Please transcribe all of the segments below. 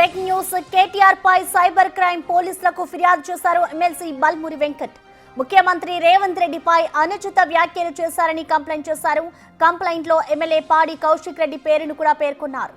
Breaking news KTR పై cyber crime పోలీసులకు ఫిర్యాదు చేశారు ఎమ్మెల్సీ బల్మురి వెంకట్. ముఖ్యమంత్రి రేవంత్ రెడ్డిపై అనుచిత వ్యాఖ్యలు చేశారని కంప్లైంట్ చేశారు. కంప్లైంట్ లో ఎమ్మెల్యే పాడి కౌశిక్ రెడ్డి పేరును కూడా పేర్కొన్నారు.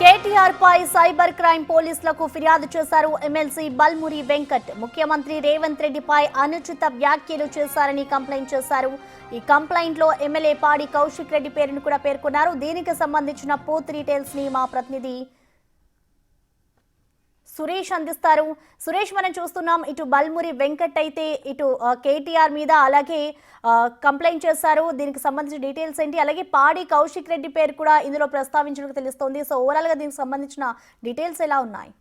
కేటీఆర్ పై సైబర్ క్రైమ్ పోలీసులకు ఫిర్యాదు చేశారు ఎమ్మెల్సీ బల్మురి వెంకట్. ముఖ్యమంత్రి రేవంత్ రెడ్డిపై అనుచిత వ్యాఖ్యలు చేశారని కంప్లైంట్ చేశారు. ఈ కంప్లైంట్ లో ఎమ్మెల్యే పాడి కౌశిక్ రెడ్డి పేరును కూడా పేర్కొన్నారు. దీనికి సంబంధించిన పూర్తి డీటెయిల్స్ ని మా ప్రతినిధి సురేష్ అందిస్తారు. సురేష్, మనం చూస్తున్నాం ఇటు బల్మురి వెంకట్ అయితే ఇటు కేటీఆర్ మీద అలాగే కంప్లైంట్ చేశారు. దీనికి సంబంధించిన డీటెయిల్స్ ఏంటి, అలాగే పాడి కౌశిక్ రెడ్డి పేరు కూడా ఇందులో ప్రస్తావించినట్టు తెలుస్తోంది. సో ఓవరాల్ గా దీనికి సంబంధించిన డీటెయిల్స్ ఎలా ఉన్నాయి?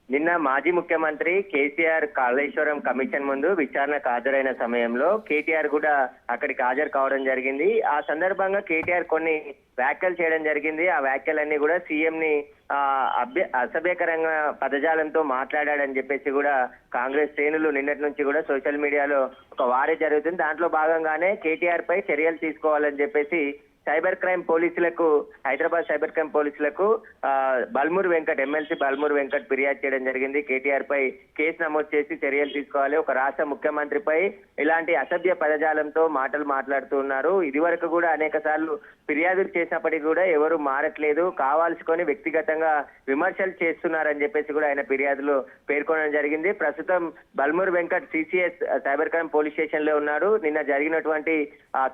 నిన్న మాజీ ముఖ్యమంత్రి కేసీఆర్ కాళేశ్వరం కమిషన్ ముందు విచారణకు హాజరైన సమయంలో కేటీఆర్ కూడా అక్కడికి హాజరు కావడం జరిగింది. ఆ సందర్భంగా కేటీఆర్ కొన్ని వ్యాఖ్యలు చేయడం జరిగింది. ఆ వ్యాఖ్యలన్నీ కూడా సీఎం ని అసభ్యకరంగా పదజాలంతో మాట్లాడాడని చెప్పేసి కూడా కాంగ్రెస్ శ్రేణులు నిన్నటి నుంచి కూడా సోషల్ మీడియాలో ఒక వారే జరుగుతుంది. దాంట్లో భాగంగానే కేటీఆర్ పై చర్యలు తీసుకోవాలని చెప్పేసి సైబర్ క్రైమ్ పోలీసులకు, హైదరాబాద్ సైబర్ క్రైమ్ పోలీసులకు బల్మురి వెంకట్, ఎమ్మెల్సీ బల్మురి వెంకట్ ఫిర్యాదు చేయడం జరిగింది. కేటీఆర్ పై కేసు నమోదు చేసి చర్యలు తీసుకోవాలి. ఒక రాష్ట్ర ముఖ్యమంత్రిపై ఇలాంటి అసభ్య పదజాలంతో మాటలు మాట్లాడుతూ ఉన్నారు. ఇది వరకు కూడా అనేక సార్లు ఫిర్యాదులు చేసినప్పటికీ కూడా ఎవరు మారట్లేదు, కావాల్సుకొని వ్యక్తిగతంగా విమర్శలు చేస్తున్నారని చెప్పేసి కూడా ఆయన ఫిర్యాదులో పేర్కొనడం జరిగింది. ప్రస్తుతం Balmuri Venkat CCS cyber crime police station లో ఉన్నారు. నిన్న జరిగినటువంటి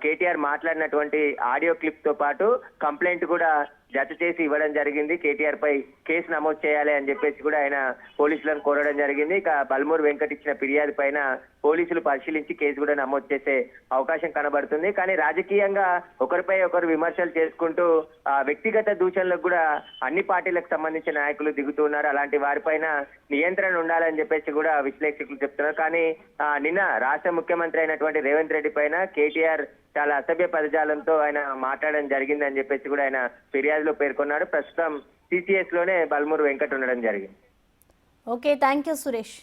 కేటీఆర్ మాట్లాడినటువంటి ఆడియో క్లిప్ తో పాటు కంప్లైంట్ కూడా జత చేసి ఇవ్వడం జరిగింది. కేటీఆర్ పై కేసు నమోదు చేయాలి అని చెప్పేసి కూడా ఆయన పోలీసులను కోరడం జరిగింది. ఇక బల్మురి వెంకట్ ఇచ్చిన ఫిర్యాదు పైన పోలీసులు పరిశీలించి కేసు కూడా నమోదు చేసే అవకాశం కనబడుతుంది. కానీ రాజకీయంగా ఒకరిపై ఒకరు విమర్శలు చేసుకుంటూ వ్యక్తిగత దూషణలకు కూడా అన్ని పార్టీలకు సంబంధించిన నాయకులు దిగుతున్నారు. అలాంటి వారిపైన నియంత్రణ ఉండాలని చెప్పేసి కూడా విశ్లేషకులు చెప్తున్నారు. కానీ నిన్న రాష్ట్ర ముఖ్యమంత్రి అయినటువంటి రేవంత్ రెడ్డి పైన కేటీఆర్ చాలా అసభ్య పదజాలంతో ఆయన మాట్లాడడం జరిగిందని చెప్పేసి కూడా ఆయన ఫిర్యాదులో పేర్కొన్నాడు. ప్రస్తుతం సిసిఎస్ లోనే బల్మురి వెంకట్ ఉండడం జరిగింది. Okay, thank you Suresh.